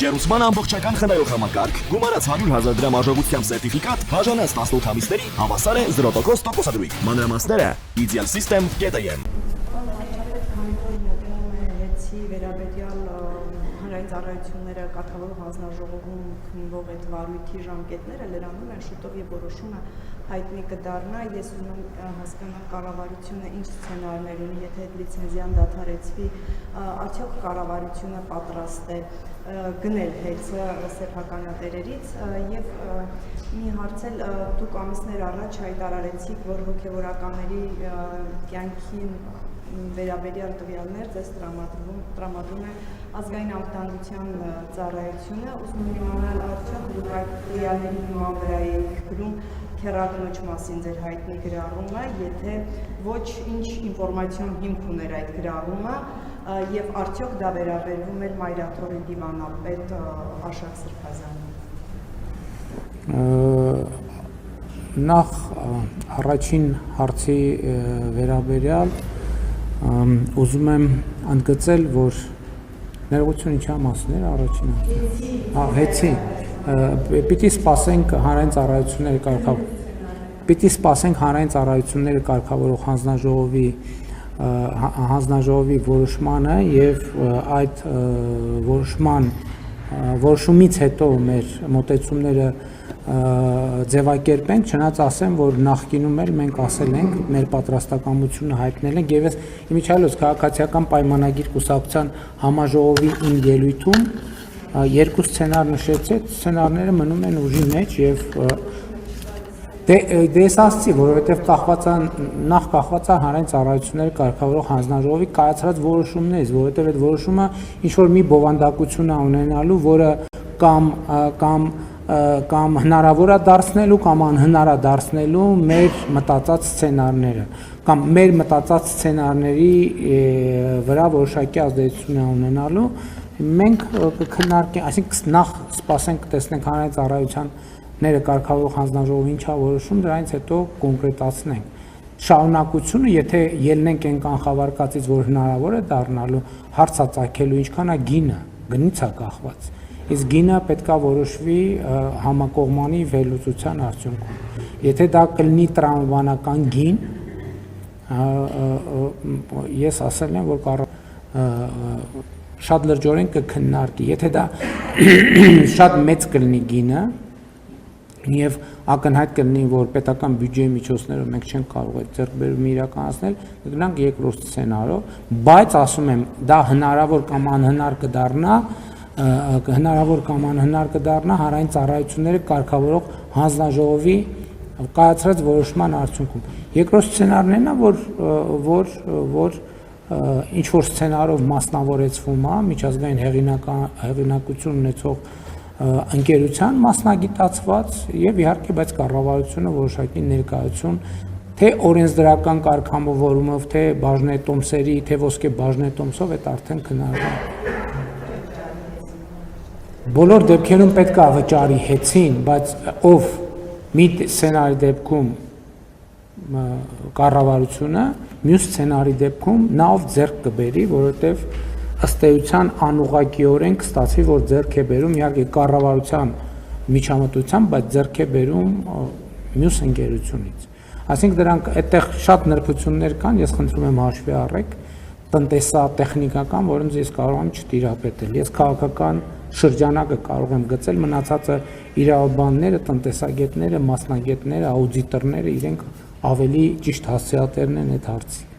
Ջերուսման ամբողջական խնայող համակարգ, գումարած 100,000 դրամ արժողությամբ սերտիֆիկատ, բաժանած 18 ամիսների, հավասար է 0% տոկոսադրույք։ Մանրամասները idealsystem.am Վերաբերյալ հանրային ծառայությունները կարգավորող հանձնաժողովում քննվող այդ վարույթի ժամկետները լրանում են շուտով եւ որոշումը հայտնի կդառնա։ Ես ուզում եմ հասկանալ կառավարությունը ինչ սցենարներ ունի, եթե այդ լիցենզիան դադարեցվի, արդյոք կառավարությունը պատրաստ է գնել հեծը սեփականատերերից եւ մի հարց էլ դուք ամիսներ առաջ հայտարարեցիք, որ հոգեվորականների կյանքին վերաբերյալ տվյալներ ձեզ տրամադրում է ազգային անվտանգության ծառայությունը, ուզում եմ իմանալ արդյոք դուք այդ տվյալների հիման վրա եք գրում քեռակնոջ մասին ձեր հայտնի գրառումը, եթե ոչ ինչ ինֆորմացիոն հիմք ուներ այդ գրառումը եւ արդյոք դա վերաբերվում էր Մայրաթորի դիվանապետ Աշակ Սրբազանին։ Նախ առաջին հարցի վերաբերյալ ուզում եմ ընդգծել, որ ներողություն ինչա մասն էր առաջին հեցի պիտի սպասենք հանրային ծառայությունները կարգավորող հանձնաժողովի որոշմանը եւ այդ որոշումից հետո մեր մոտեցումները ձևակերպենք, չնայած ասեմ, որ նախկինում էլ մենք ասել ենք, մեր պատրաստակամությունը հայտնել ենք եւ ես իմիջիալոց քաղաքացիական պայմանագիր կուսակցության համաժողովի իմ ելույթում երկու սցենար նշեցի, սցենարները մնում են ուժի մեջ եւ դες ասացի, որովհետեւ նախ կախված է հանրային ծառայությունների կարգավորող հանձնաժողովի կայացրած որոշումներից, որովհետեւ այդ որոշումը ինչ որ մի բովանդակություն է ունենալու, որը կամ հնարավոր է դարձնելու կամ անհնար է դարձնելու մեր մտածած սցենարները կամ մեր մտածած սցենարների վրա որոշակի ազդեցություն է ունենալու մենք կքննարկենք, այսինքն նախ սպասենք տեսնենք հանրային ծառայությունները կարգավորող հանձնաժողովը ինչա որոշում, դրանից հետո կոնկրետացնենք շարունակությունը, եթե ելնենք այն կանխավարկածից, որ հնարավոր է դառնալու հարցածագելու ինչքան է գինը, գնից է կախված իսկ գինը պետքա որոշվի համակողմանի վերլուծության արդյունքում։ Եթե դա կլինի տրամաբանական գին, ես ասել եմ, որ շատ լրջորեն կքննարկի։ Եթե դա շատ մեծ կլինի գինը եւ ակնհայտ կլինի, որ պետական բյուջեի միջոցներով մենք չենք կարող այդ ձեռքբերումը իրականացնել, կգնանք երկրորդ սցենարով, բայց ասում եմ, դա հնարավոր կամ անհնար կդառնա հանրային ծառայությունները կարգավորող հանձնաժողովի կայացրած որոշման արդյունքում։ Երկրորդ սցենարն է, որ ինչ որ սցենարով մասնավորեցվում է միջազգային հեղինակություն ունեցող ընկերության մասնագիտացված եւ իհարկե բայց կառավարությունը որոշակի ներկայություն թե օրենսդրական կարգավորումով, թե բաժնետոմսերի, թե ոսկե բաժնետոմսով այդ արդեն քննարկվում է։ Բոլոր դեպքերում պետք է վճարի հեցին, բայց ով մի սցենարի դեպքում կառավարությունը, մյուս սցենարի դեպքում նա ով ձեռք կբերի, որովհետև ըստ էության անուղղակիորեն կստացվի, որ ձեռք է բերում իհարկե կառավարության միջամտությամբ, բայց ձեռք է բերում մյուս ընկերությունից։ Այսինքն դրանք այդտեղ շատ նրբություններ կան, ես խնդրում եմ հաշվի առեք, տնտեսատեխնիկական, որոնց ես կարող եմ չտիրապետել։ Ես քաղաքական շրջանակը կարող եմ գծել, մնացածը իրավաբանները, տնտեսագետները, մասնագետները, աուդիտորները իրենք ավելի ճիշտ հասցեատերն են այդ հարցի։